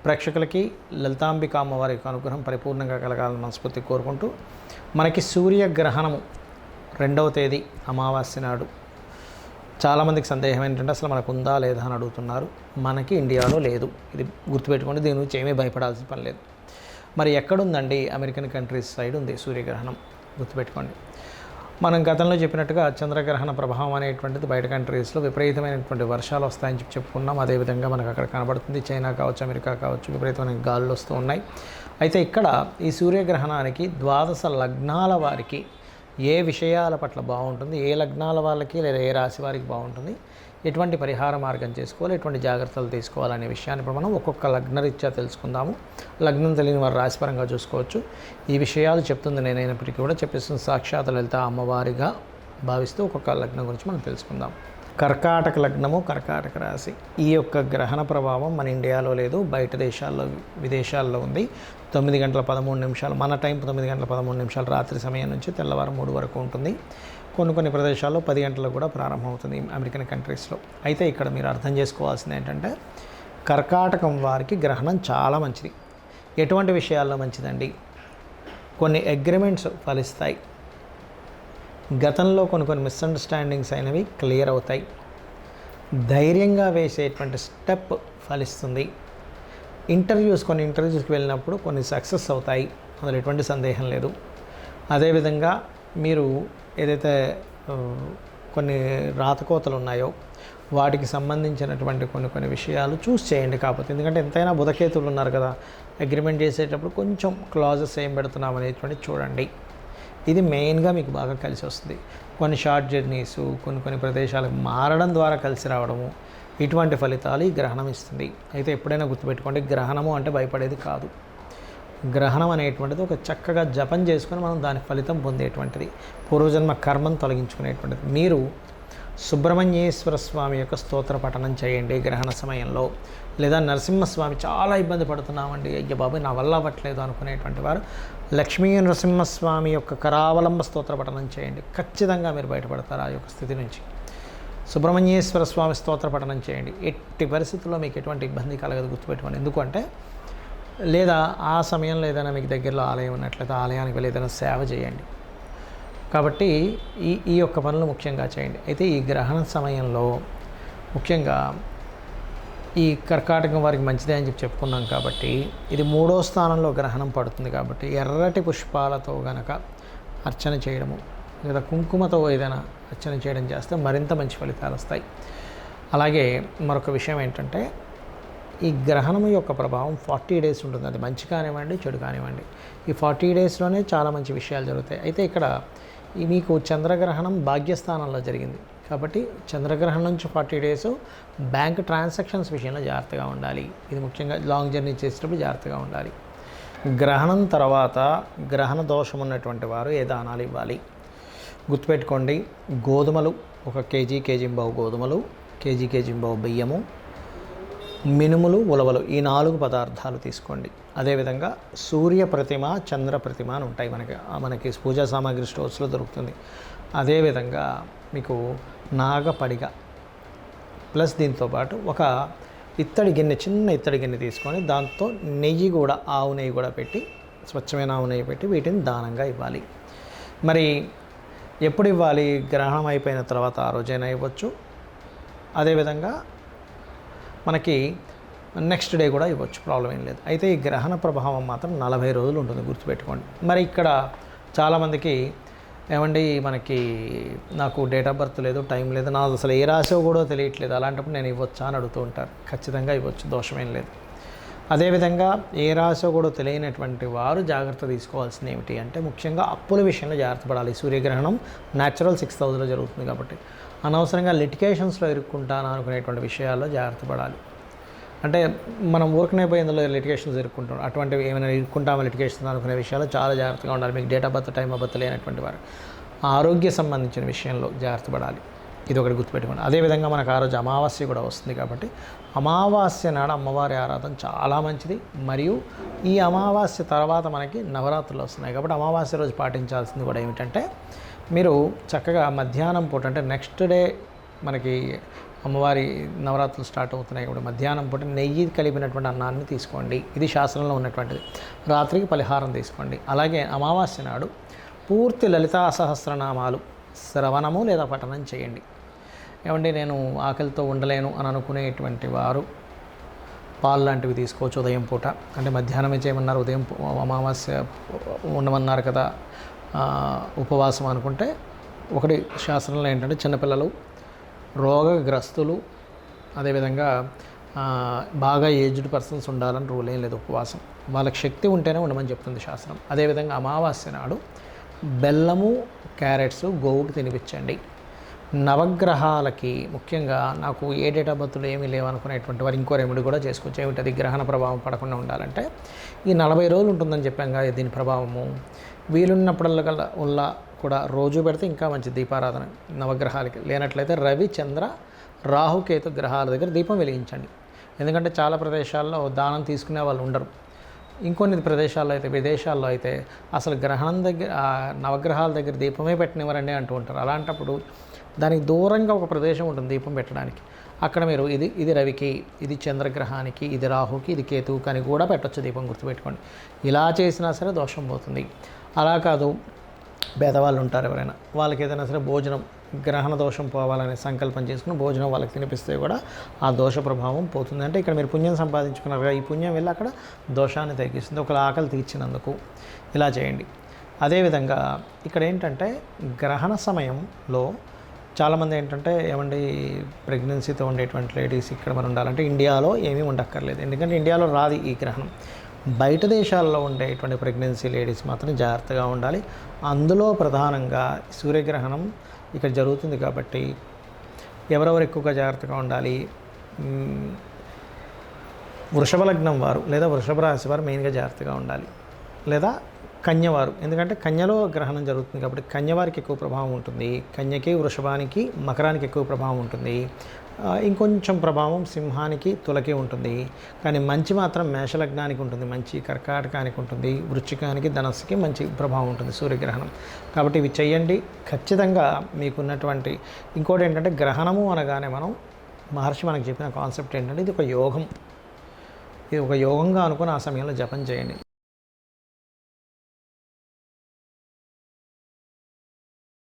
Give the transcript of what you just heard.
ప్రేక్షకులకి లలితాంబిక అమ్మవారి యొక్క అనుగ్రహం పరిపూర్ణంగా కలగాలని మనస్ఫూర్తి కోరుకుంటూ, మనకి సూర్యగ్రహణము 2వ తేదీ అమావాస్య నాడు. చాలామందికి సందేహం ఏంటంటే అసలు మనకు ఉందా లేదా అని అడుగుతున్నారు. మనకి ఇండియాలో లేదు, ఇది గుర్తుపెట్టుకోండి. దీని గురించి ఏమీ భయపడాల్సిన పని లేదు. మరి ఎక్కడుందండి? అమెరికన్ కంట్రీస్ సైడ్ ఉంది సూర్యగ్రహణం, గుర్తుపెట్టుకోండి. మనం గతంలో చెప్పినట్టుగా చంద్రగ్రహణ ప్రభావం అనేటువంటిది బయట కంట్రీస్లో విపరీతమైనటువంటి వర్షాలు వస్తాయని చెప్పుకున్నాం. అదేవిధంగా మనకు అక్కడ కనబడుతుంది. చైనా కావచ్చు, అమెరికా కావచ్చు, విపరీతమైన గాలులు వస్తూ ఉన్నాయి. అయితే ఇక్కడ ఈ సూర్యగ్రహణానికి 12 లగ్నాల వారికి ఏ విషయాల పట్ల బాగుంటుంది, ఏ లగ్నాల వాళ్ళకి లేదా ఏ రాశి వారికి బాగుంటుంది, ఎటువంటి పరిహార మార్గం చేసుకోవాలి, ఎటువంటి జాగ్రత్తలు తీసుకోవాలనే విషయాన్ని ఇప్పుడు మనం ఒక్కొక్క లగ్నరీత్యా తెలుసుకుందాము. లగ్నం తెలియని వారు రాశిపరంగా చూసుకోవచ్చు. ఈ విషయాలు చెప్తుంది నేనైనప్పటికీ కూడా చెప్పిస్తున్న సాక్షాత్ లలిత అమ్మవారిగా భావిస్తూ ఒక్కొక్క లగ్నం గురించి మనం తెలుసుకుందాం. కర్కాటక లగ్నము, కర్కాటక రాశి. ఈ యొక్క గ్రహణ ప్రభావం మన ఇండియాలో లేదు, బయట దేశాల్లో విదేశాల్లో ఉంది. 9 గంటల 13 నిమిషాలు మన టైం, 9 గంటల 13 నిమిషాలు రాత్రి సమయం నుంచి తెల్లవారు 3 వరకు ఉంటుంది. కొన్ని ప్రదేశాల్లో 10 గంటలకు కూడా ప్రారంభమవుతుంది అమెరికన్ కంట్రీస్లో. అయితే ఇక్కడ మీరు అర్థం చేసుకోవాల్సింది ఏంటంటే, కర్కాటకం వారికి గ్రహణం చాలా మంచిది. ఎటువంటి విషయాల్లో మంచిదండి? కొన్ని అగ్రిమెంట్స్ ఫలిస్తాయి. గతంలో కొన్ని మిస్అండర్స్టాండింగ్స్ అయినవి క్లియర్ అవుతాయి. ధైర్యంగా వేసేటువంటి స్టెప్ ఫలిస్తుంది. కొన్ని ఇంటర్వ్యూస్కి వెళ్ళినప్పుడు కొన్ని సక్సెస్ అవుతాయి, అందులో ఎటువంటి సందేహం లేదు. అదేవిధంగా మీరు ఏదైతే కొన్ని రాతకోతలు ఉన్నాయో వాటికి సంబంధించినటువంటి కొన్ని విషయాలు చూస్ చేయండి. కాకపోతే ఎందుకంటే ఎంతైనా బుధకేతువులు ఉన్నారు కదా, అగ్రిమెంట్ చేసేటప్పుడు కొంచెం క్లాజెస్ ఏం పెడుతున్నాం అనేటువంటి చూడండి. ఇది మెయిన్గా మీకు బాగా కలిసి వస్తుంది. కొన్ని షార్ట్ జర్నీస్, కొన్ని ప్రదేశాలకు మారడం ద్వారా కలిసి రావడము, ఇటువంటి ఫలితాలు ఈ గ్రహణం ఇస్తుంది. అయితే ఎప్పుడైనా గుర్తుపెట్టుకోండి, గ్రహణము అంటే భయపడేది కాదు. గ్రహణం అనేటువంటిది ఒక చక్కగా జపం చేసుకొని మనం దాని ఫలితం పొందేటువంటిది, పూర్వజన్మ కర్మను తొలగించుకునేటువంటిది. మీరు సుబ్రహ్మణ్యేశ్వర స్వామి యొక్క స్తోత్ర పఠనం చేయండి గ్రహణ సమయంలో. లేదా నరసింహస్వామి, చాలా ఇబ్బంది పడుతున్నామండి, అయ్య బాబు నా వల్ల అవ్వట్లేదు అనుకునేటువంటి వారు లక్ష్మీ నరసింహస్వామి యొక్క కరావలంబ స్తోత్ర పఠనం చేయండి. ఖచ్చితంగా మీరు బయటపడతారు ఆ యొక్క స్థితి నుంచి. సుబ్రహ్మణ్యేశ్వర స్వామి స్తోత్ర పఠనం చేయండి. ఎట్టి పరిస్థితుల్లో మీకు ఎటువంటి ఇబ్బంది కలగదు, గుర్తుపెట్టుకోండి. ఎందుకంటే లేదా ఆ సమయంలో ఏదైనా మీకు దగ్గరలో ఆలయం ఉన్నట్లయితే ఆలయానికి వెళ్ళి ఏదైనా సేవ చేయండి. కాబట్టి ఈ యొక్క పనులు ముఖ్యంగా చేయండి. అయితే ఈ గ్రహణ సమయంలో ముఖ్యంగా ఈ కర్కాటకం వారికి మంచిదే అని చెప్పుకున్నాం. కాబట్టి ఇది 3వ స్థానంలో గ్రహణం పడుతుంది. కాబట్టి ఎర్రటి పుష్పాలతో గనక అర్చన చేయడము లేదా కుంకుమతో ఏదైనా అర్చన చేయడం చేస్తే మరింత మంచి ఫలితాలు వస్తాయి. అలాగే మరొక విషయం ఏంటంటే, ఈ గ్రహణం యొక్క ప్రభావం 40 డేస్ ఉంటుంది. అది మంచి కానివ్వండి, చెడు కానివ్వండి, ఈ 40 డేస్లోనే చాలా మంచి విషయాలు జరుగుతాయి. అయితే ఇక్కడ మీకు చంద్రగ్రహణం భాగ్యస్థానంలో జరిగింది. కాబట్టి చంద్రగ్రహణం నుంచి 40 డేస్ బ్యాంక్ ట్రాన్సాక్షన్స్ విషయంలో జాగ్రత్తగా ఉండాలి. ఇది ముఖ్యంగా లాంగ్ జర్నీ చేసేటప్పుడు జాగ్రత్తగా ఉండాలి. గ్రహణం తర్వాత గ్రహణ దోషం ఉన్నటువంటి వారు ఏ దానాలు ఇవ్వాలి? గుర్తుపెట్టుకోండి, గోధుమలు 1 కేజీ గోధుమలు, కేజీ బియ్యము, మినుములు, ఉలవలు, ఈ 4 పదార్థాలు తీసుకోండి. అదేవిధంగా సూర్య ప్రతిమ, చంద్ర ప్రతిమ అని ఉంటాయి మనకి పూజా సామాగ్రి స్టోర్స్లో దొరుకుతుంది. అదేవిధంగా మీకు నాగపడిగ ప్లస్ దీంతోపాటు ఒక ఇత్తడి గిన్నె, చిన్న ఇత్తడి గిన్నె తీసుకొని దాంతో నెయ్యి కూడా, ఆవు నెయ్యి కూడా పెట్టి, స్వచ్ఛమైన ఆవు నెయ్యి పెట్టి వీటిని దానంగా ఇవ్వాలి. మరి ఎప్పుడు ఇవ్వాలి? గ్రహణం అయిపోయిన తర్వాత ఆ రోజైనా ఇవ్వచ్చు. అదేవిధంగా మనకి నెక్స్ట్ డే కూడా ఇవ్వచ్చు, ప్రాబ్లం ఏం లేదు. అయితే ఈ గ్రహణ ప్రభావం మాత్రం 40 రోజులు ఉంటుంది, గుర్తుపెట్టుకోండి. మరి ఇక్కడ చాలామందికి ఏమండి నాకు డేట్ ఆఫ్ బర్త్ లేదు, టైం లేదు, నాకు అసలు ఏ రాశో కూడా తెలియట్లేదు, అలాంటప్పుడు నేను ఇవ్వచ్చా అని అడుగుతూ ఉంటారు. ఖచ్చితంగా ఇవ్వచ్చు, దోషమేం లేదు. అదేవిధంగా ఏ రాశో కూడా తెలియనటువంటి వారు జాగ్రత్త తీసుకోవాల్సింది ఏమిటి అంటే, ముఖ్యంగా అప్పుల విషయంలో జాగ్రత్త పడాలి. సూర్యగ్రహణం న్యాచురల్ 6th హౌస్లో జరుగుతుంది కాబట్టి అనవసరంగా లిటిగేషన్స్లో ఇరుక్కుంటాను అనుకునేటువంటి విషయాల్లో జాగ్రత్త పడాలి. అంటే మనం ఊరికనే పోయి ఇందులో లిటిగేషన్స్ ఇరుక్కుంటాం, అటువంటివి ఏమైనా ఇరుక్కుంటామో లిటిగేషన్స్ అనుకునే విషయాల్లో చాలా జాగ్రత్తగా ఉండాలి. మీకు date of birth, time of birth లేనటువంటి వారు ఆరోగ్య సంబంధించిన విషయంలో జాగ్రత్త పడాలి. ఇది ఒకటి గుర్తుపెట్టుకోండి. అదేవిధంగా మనకు ఆ రోజు అమావాస్య కూడా వస్తుంది. కాబట్టి అమావాస్య నాడు అమ్మవారి ఆరాధన చాలా మంచిది. మరియు ఈ అమావాస్య తర్వాత మనకి నవరాత్రులు వస్తున్నాయి. కాబట్టి అమావాస్య రోజు పాటించాల్సింది కూడా ఏమిటంటే, మీరు చక్కగా మధ్యాహ్నం పూట అంటే నెక్స్ట్ డే మనకి అమ్మవారి నవరాత్రులు స్టార్ట్ అవుతున్నాయి కాబట్టి మధ్యాహ్నం పూట నెయ్యి కలిపినటువంటి అన్నాన్ని తీసుకోండి. ఇది శాస్త్రంలో ఉన్నటువంటిది. రాత్రికి పరిహారం తీసుకోండి. అలాగే అమావాస్య నాడు పూర్తి లలితా సహస్రనామాలు శ్రవణము లేదా పఠనం చేయండి. ఏమండి నేను ఆకలితో ఉండలేను అని అనుకునేటువంటి వారు పాలు లాంటివి తీసుకోవచ్చు ఉదయం పూట. అంటే మధ్యాహ్నమే చేయమన్నారు, ఉదయం అమావాస్య ఉండమన్నారు కదా ఉపవాసం అనుకుంటే, ఒకటి శాస్త్రంలో ఏంటంటే చిన్నపిల్లలు, రోగగ్రస్తులు, అదేవిధంగా బాగా ఏజ్డ్ పర్సన్స్ ఉండాలని రూల్ ఏం లేదు. ఉపవాసం వాళ్ళకి శక్తి ఉంటేనే ఉండమని చెప్తుంది శాస్త్రం. అదేవిధంగా అమావాస్య నాడు బెల్లము, క్యారెట్స్ గోవుకి తినిపించండి. నవగ్రహాలకి ముఖ్యంగా నాకు ఏ డేట్ ఆఫ్ బర్త్లు ఏమీ లేవనుకునేటువంటి వారు ఇంకో రెమెడీ కూడా చేసుకోవచ్చు. ఏమిటది? గ్రహణ ప్రభావం పడకుండా ఉండాలంటే ఈ 40 రోజులు ఉంటుందని చెప్పాం కదా దీని ప్రభావము. వీలున్నప్పుడల్లా కూడా రోజు పెడితే ఇంకా మంచి దీపారాధన నవగ్రహాలకి. లేనట్లయితే రవి, చంద్ర, రాహుకేతు గ్రహాల దగ్గర దీపం వెలిగించండి. ఎందుకంటే చాలా ప్రదేశాల్లో దానం తీసుకునే వాళ్ళు ఉండరు. ఇంకొన్ని ప్రదేశాల్లో అయితే, విదేశాల్లో అయితే అసలు గ్రహణం దగ్గర నవగ్రహాల దగ్గర దీపమే పెట్టనివ్వరండి అంటూ ఉంటారు. అలాంటప్పుడు దానికి దూరంగా ఒక ప్రదేశం ఉంటుంది దీపం పెట్టడానికి. అక్కడ మీరు ఇది రవికి, ఇది చంద్రగ్రహానికి, ఇది రాహుకి, ఇది కేతువుకి అని కూడా పెట్టవచ్చు దీపం, గుర్తుపెట్టుకోండి. ఇలా చేసినా సరే దోషం పోతుంది. అలా కాదు పేదవాళ్ళు ఉంటారు ఎవరైనా, వాళ్ళకి ఏదైనా సరే భోజనం, గ్రహణ దోషం పోవాలనే సంకల్పం చేసుకుని భోజనం వాళ్ళకి తినిపిస్తే కూడా ఆ దోష ప్రభావం పోతుంది. అంటే ఇక్కడ మీరు పుణ్యం సంపాదించుకున్నారు కదా, ఈ పుణ్యం వెళ్ళి అక్కడ దోషాన్ని తగ్గిస్తుంది. ఒకళ్ళ ఆకలి తీర్చినందుకు ఇలా చేయండి. అదేవిధంగా ఇక్కడ ఏంటంటే గ్రహణ సమయంలో చాలామంది ఏంటంటే ఏమండి ప్రెగ్నెన్సీతో ఉండేటువంటి లేడీస్ ఇక్కడ మనం ఉండాలంటే ఇండియాలో ఏమీ ఉండక్కర్లేదు. ఎందుకంటే ఇండియాలో రాదు ఈ గ్రహణం. బయట దేశాల్లో ఉండేటువంటి ప్రెగ్నెన్సీ లేడీస్ మాత్రం జాగ్రత్తగా ఉండాలి. అందులో ప్రధానంగా సూర్యగ్రహణం ఇక్కడ జరుగుతుంది కాబట్టి ఎవరెవరు ఎక్కువగా జాగ్రత్తగా ఉండాలి? వృషభ లగ్నం వారు లేదా వృషభ రాశి వారు మెయిన్గా జాగ్రత్తగా ఉండాలి. లేదా కన్యవారు, ఎందుకంటే కన్యలో గ్రహణం జరుగుతుంది కాబట్టి కన్యవారికి ఎక్కువ ప్రభావం ఉంటుంది. కన్యకి, వృషభానికి, మకరానికి ఎక్కువ ప్రభావం ఉంటుంది. ఇంకొంచెం ప్రభావం సింహానికి, తులకి ఉంటుంది. కానీ మంచి మాత్రం మేషలగ్నానికి ఉంటుంది, మంచి కర్కాటకానికి ఉంటుంది, వృశ్చికానికి, ధనస్సుకి మంచి ప్రభావం ఉంటుంది సూర్యగ్రహణం. కాబట్టి ఇవి చెయ్యండి ఖచ్చితంగా. మీకున్నటువంటి ఇంకోటి ఏంటంటే గ్రహణము అనగానే మహర్షి మనకు చెప్పిన కాన్సెప్ట్ ఏంటంటే ఇది ఒక యోగం. ఇది ఒక యోగంగా అనుకుని ఆ సమయంలో జపం చేయండి.